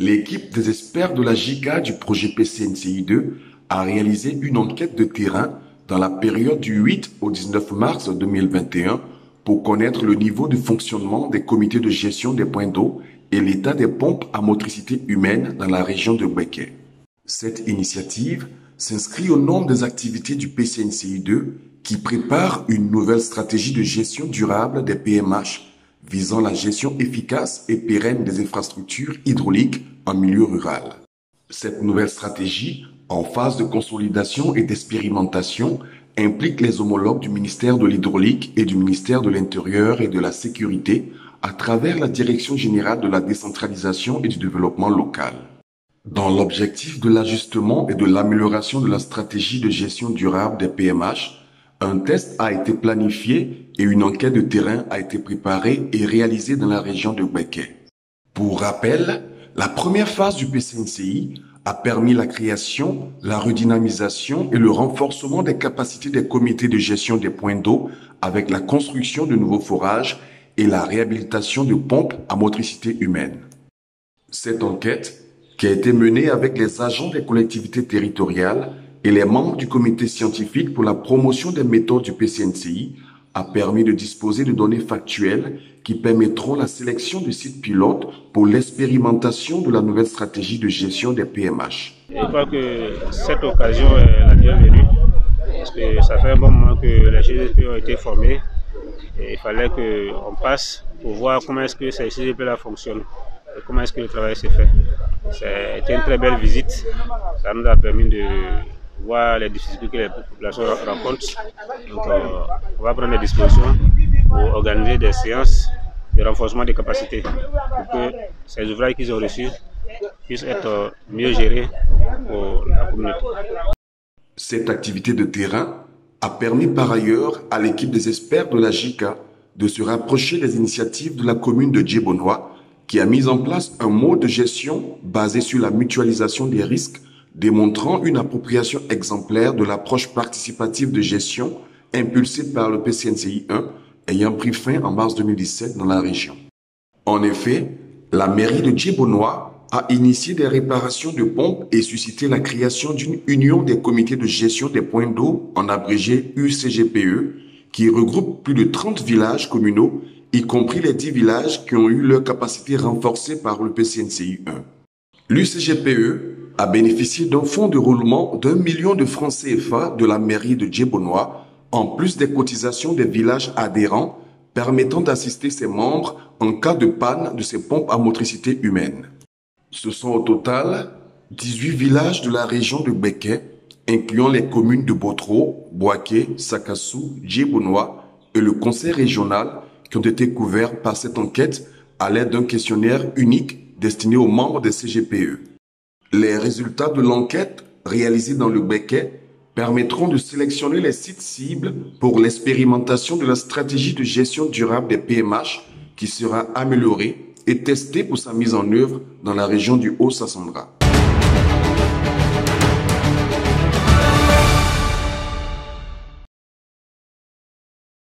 L'équipe des experts de la JICA du projet PCNCI2 a réalisé une enquête de terrain dans la période du 8 au 19 mars 2021 pour connaître le niveau de fonctionnement des comités de gestion des points d'eau et l'état des pompes à motricité humaine dans la région de Bouaké. Cette initiative s'inscrit au nombre des activités du PCNCI2 qui prépare une nouvelle stratégie de gestion durable des PMH visant la gestion efficace et pérenne des infrastructures hydrauliques en milieu rural. Cette nouvelle stratégie, en phase de consolidation et d'expérimentation, implique les homologues du ministère de l'Hydraulique et du ministère de l'Intérieur et de la Sécurité à travers la Direction générale de la décentralisation et du développement local. Dans l'objectif de l'ajustement et de l'amélioration de la stratégie de gestion durable des PMH, un test a été planifié et une enquête de terrain a été préparée et réalisée dans la région de Bouaké. Pour rappel, la première phase du PCNCI a permis la création, la redynamisation et le renforcement des capacités des comités de gestion des points d'eau avec la construction de nouveaux forages et la réhabilitation de pompes à motricité humaine. Cette enquête, qui a été menée avec les agents des collectivités territoriales et les membres du comité scientifique pour la promotion des méthodes du PCNCI, a permis de disposer de données factuelles qui permettront la sélection de sites pilotes pour l'expérimentation de la nouvelle stratégie de gestion des PMH. Je crois que cette occasion est la bienvenue parce que ça fait un bon moment que les CGP ont été formés et il fallait qu'on passe pour voir comment est-ce que ces CGP-là fonctionnent et comment est-ce que le travail s'est fait. C'était une très belle visite, ça nous a permis de voir les difficultés que les populations rencontrent. Donc, on va prendre des dispositions pour organiser des séances de renforcement des capacités pour que ces ouvrages qu'ils ont reçus puissent être mieux gérés pour la communauté. Cette activité de terrain a permis par ailleurs à l'équipe des experts de la JICA de se rapprocher des initiatives de la commune de Djebonois qui a mis en place un mode de gestion basé sur la mutualisation des risques, démontrant une appropriation exemplaire de l'approche participative de gestion impulsée par le PCNCI1 ayant pris fin en mars 2017 dans la région. En effet, la mairie de Djebonois a initié des réparations de pompes et suscité la création d'une union des comités de gestion des points d'eau, en abrégé UCGPE, qui regroupe plus de 30 villages communaux, y compris les 10 villages qui ont eu leur capacité renforcée par le PCNCI1. L'UCGPE a bénéficié d'un fonds de roulement d'1 million de francs CFA de la mairie de Djebonois, en plus des cotisations des villages adhérents, permettant d'assister ses membres en cas de panne de ces pompes à motricité humaine. Ce sont au total 18 villages de la région de Bouaké, incluant les communes de Botro, Bouaké, Sakassou, Djebonois et le conseil régional qui ont été couverts par cette enquête à l'aide d'un questionnaire unique destiné aux membres des CGPE. Les résultats de l'enquête réalisée dans le Bouaké permettront de sélectionner les sites cibles pour l'expérimentation de la stratégie de gestion durable des PMH qui sera améliorée et testée pour sa mise en œuvre dans la région du Haut-Sassandra.